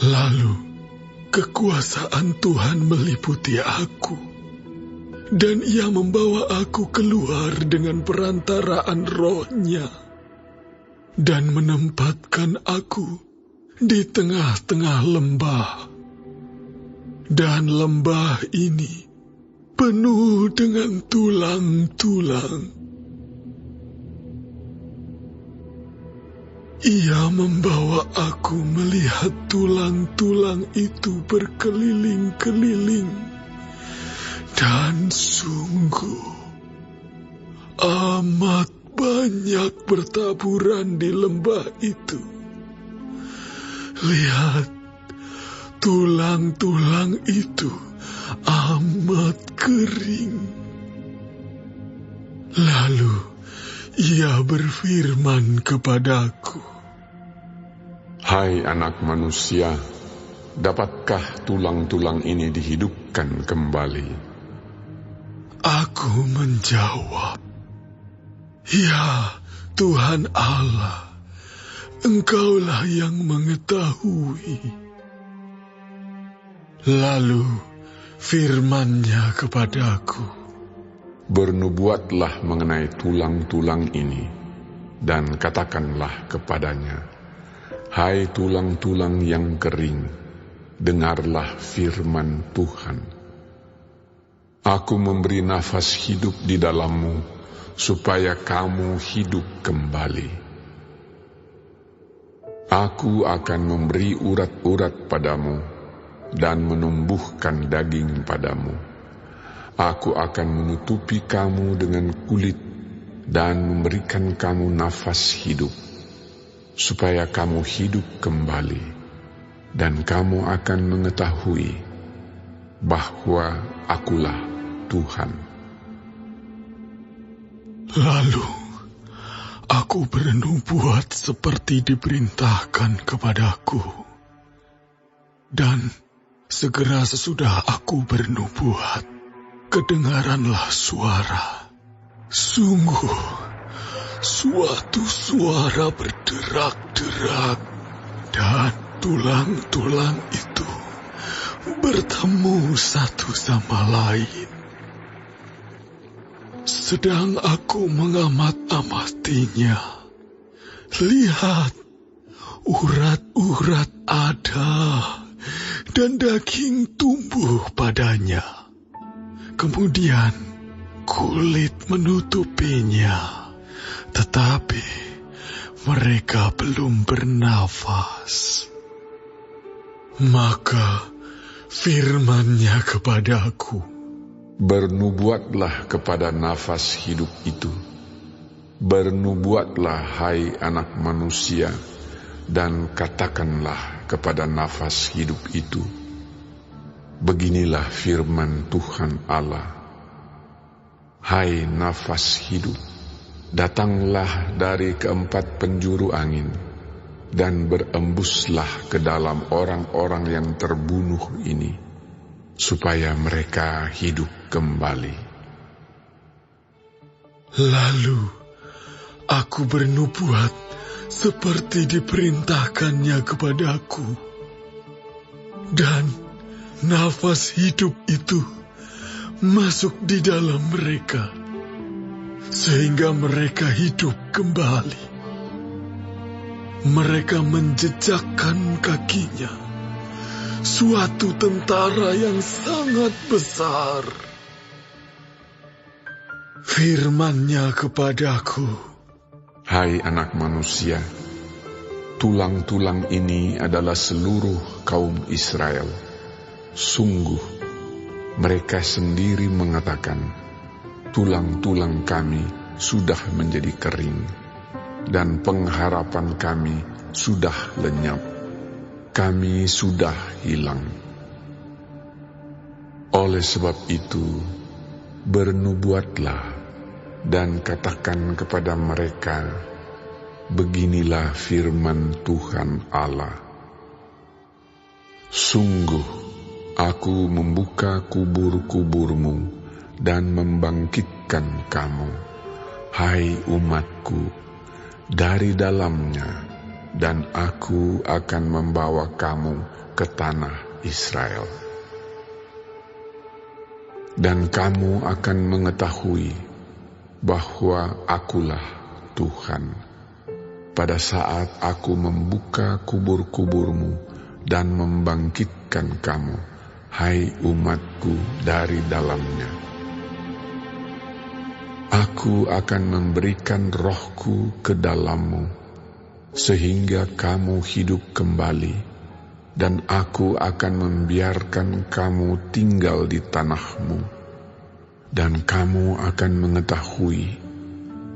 Lalu kekuasaan Tuhan meliputi aku, dan Ia membawa aku keluar dengan perantaraan Roh-Nya, dan menempatkan aku di tengah-tengah lembah. Dan lembah ini penuh dengan tulang-tulang. Ia membawa aku melihat tulang-tulang itu berkeliling-keliling, dan sungguh amat banyak bertaburan di lembah itu. Lihat, tulang-tulang itu amat kering. Lalu Ia berfirman kepadaku, "Hai anak manusia, dapatkah tulang-tulang ini dihidupkan kembali?" Aku menjawab, "Ya Tuhan Allah, Engkaulah yang mengetahui." Lalu firman-Nya kepadaku, "Bernubuatlah mengenai tulang-tulang ini, dan katakanlah kepadanya, hai tulang-tulang yang kering, dengarlah firman Tuhan. Aku memberi nafas hidup di dalammu, supaya kamu hidup kembali. Aku akan memberi urat-urat padamu, dan menumbuhkan daging padamu. Aku akan menutupi kamu dengan kulit, dan memberikan kamu nafas hidup, supaya kamu hidup kembali, dan kamu akan mengetahui bahwa Akulah Tuhan." Lalu aku bernubuat seperti diperintahkan kepadaku. Dan segera sesudah aku bernubuat, kedengaranlah suara. Sungguh, suatu suara berderak-derak, dan tulang-tulang itu bertemu satu sama lain. Sedang aku mengamat-amatinya, lihat, urat-urat ada, dan daging tumbuh padanya. Kemudian kulit menutupinya, tetapi mereka belum bernafas. Maka firman-Nya kepadaku, "Bernubuatlah kepada nafas hidup itu. Bernubuatlah, hai anak manusia, dan katakanlah kepada nafas hidup itu, beginilah firman Tuhan Allah. Hai nafas hidup, datanglah dari keempat penjuru angin, dan berembuslah ke dalam orang-orang yang terbunuh ini, supaya mereka hidup kembali." Lalu aku bernubuat seperti diperintahkannya kepadaku, dan nafas hidup itu masuk di dalam mereka, sehingga mereka hidup kembali. Mereka menjejakkan kakinya, suatu tentara yang sangat besar. Firman-Nya kepadaku, "Hai anak manusia, tulang-tulang ini adalah seluruh kaum Israel. Sungguh, mereka sendiri mengatakan, tulang-tulang kami sudah menjadi kering, dan pengharapan kami sudah lenyap. Kami sudah hilang. Oleh sebab itu, bernubuatlah dan katakan kepada mereka, beginilah firman Tuhan Allah. Sungguh, aku membuka kubur-kuburmu dan membangkitkan kamu, hai umatku, dari dalamnya, dan aku akan membawa kamu ke tanah Israel. Dan kamu akan mengetahui bahwa Akulah Tuhan pada saat Aku membuka kubur-kuburmu dan membangkitkan kamu, hai umatku, dari dalamnya. Aku akan memberikan rohku ke dalammu, sehingga kamu hidup kembali, dan Aku akan membiarkan kamu tinggal di tanahmu, dan kamu akan mengetahui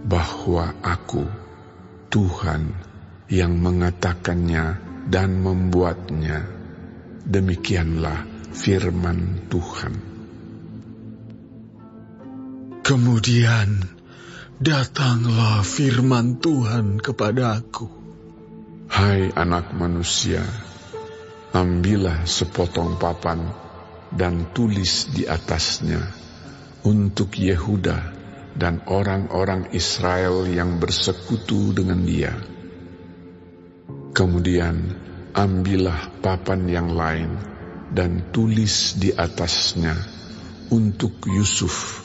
bahwa Aku, Tuhan, yang mengatakannya dan membuatnya. Demikianlah firman Tuhan. Kemudian datanglah firman Tuhan kepadaku. Hai anak manusia, ambillah sepotong papan dan tulis di atasnya untuk Yehuda dan orang-orang Israel yang bersekutu dengan dia. Kemudian ambillah papan yang lain dan tulis di atasnya untuk Yusuf,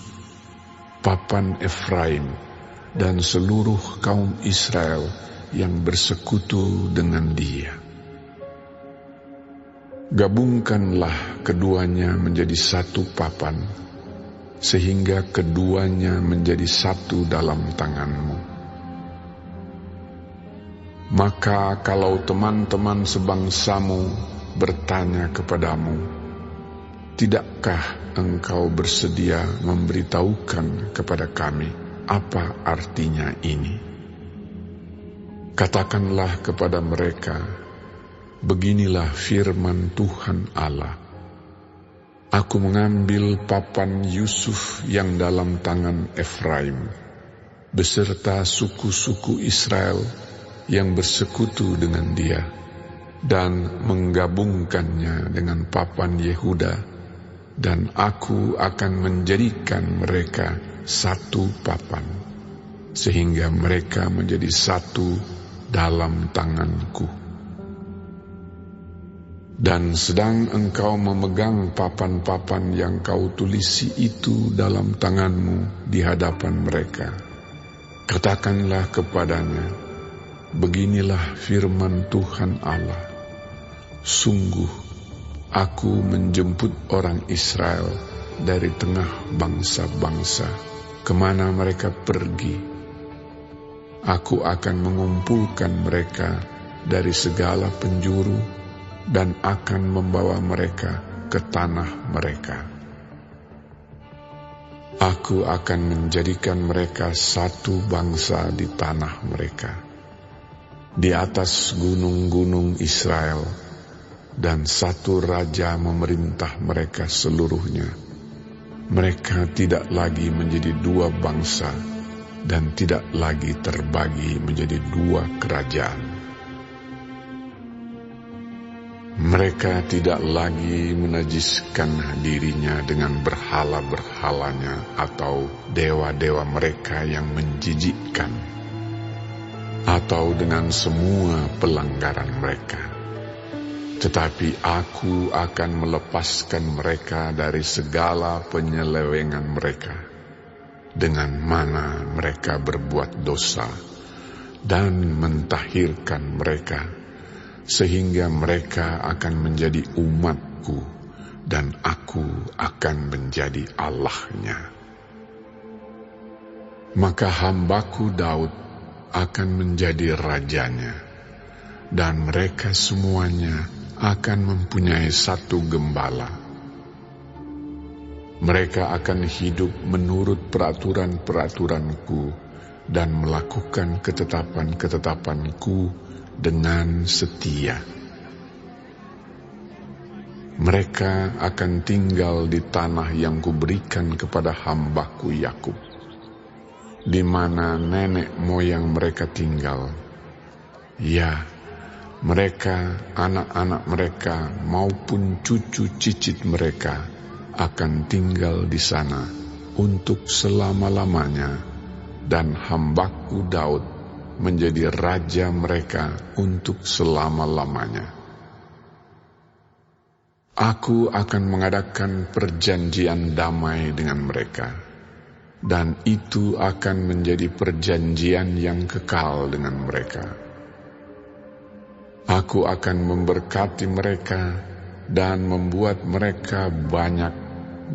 papan Efraim, dan seluruh kaum Israel yang bersekutu dengan dia. Gabungkanlah keduanya menjadi satu papan, sehingga keduanya menjadi satu dalam tanganmu. Maka kalau teman-teman sebangsamu bertanya kepadamu, tidakkah engkau bersedia memberitahukan kepada kami apa artinya ini? Katakanlah kepada mereka, beginilah firman Tuhan Allah. Aku mengambil papan Yusuf yang dalam tangan Efraim, beserta suku-suku Israel yang bersekutu dengan dia, dan menggabungkannya dengan papan Yehuda, dan Aku akan menjadikan mereka satu papan, sehingga mereka menjadi satu dalam tanganku. Dan sedang engkau memegang papan-papan yang kau tulisi itu dalam tanganmu di hadapan mereka, katakanlah kepadanya, beginilah firman Tuhan Allah. Sungguh, Aku menjemput orang Israel dari tengah bangsa-bangsa, kemana mereka pergi. Aku akan mengumpulkan mereka dari segala penjuru dan akan membawa mereka ke tanah mereka. Aku akan menjadikan mereka satu bangsa di tanah mereka, di atas gunung-gunung Israel, dan satu raja memerintah mereka seluruhnya. Mereka tidak lagi menjadi dua bangsa dan tidak lagi terbagi menjadi dua kerajaan. Mereka tidak lagi menajiskan dirinya dengan berhala-berhalanya atau dewa-dewa mereka yang menjijikkan, atau dengan semua pelanggaran mereka. Tetapi Aku akan melepaskan mereka dari segala penyelewengan mereka, dengan mana mereka berbuat dosa, dan mentahirkan mereka, sehingga mereka akan menjadi umat-Ku, dan Aku akan menjadi Allah-Nya. Maka hamba-Ku Daud akan menjadi rajanya, dan mereka semuanya akan mempunyai satu gembala. Mereka akan hidup menurut peraturan-peraturan-Ku dan melakukan ketetapan-ketetapan-Ku dengan setia. Mereka akan tinggal di tanah yang Kuberikan kepada hamba-Ku Yakub, di mana nenek moyang mereka tinggal. Ya, mereka, anak-anak mereka, maupun cucu cicit mereka akan tinggal di sana untuk selama-lamanya, dan hamba-Ku Daud menjadi raja mereka untuk selama-lamanya. Aku akan mengadakan perjanjian damai dengan mereka, dan itu akan menjadi perjanjian yang kekal dengan mereka. Aku akan memberkati mereka dan membuat mereka banyak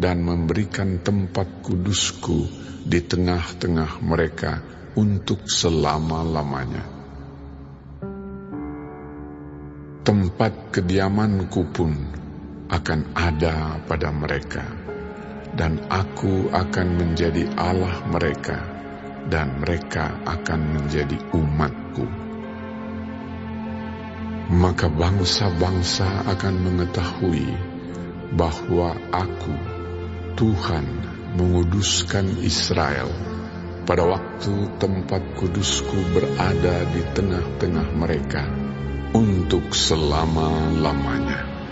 dan memberikan tempat kudusku di tengah-tengah mereka untuk selama-lamanya. Tempat kediamanku pun akan ada pada mereka, dan aku akan menjadi Allah mereka, dan mereka akan menjadi umatku. Maka bangsa-bangsa akan mengetahui bahwa aku, Tuhan, menguduskan Israel pada waktu tempat kudusku berada di tengah-tengah mereka untuk selama-lamanya.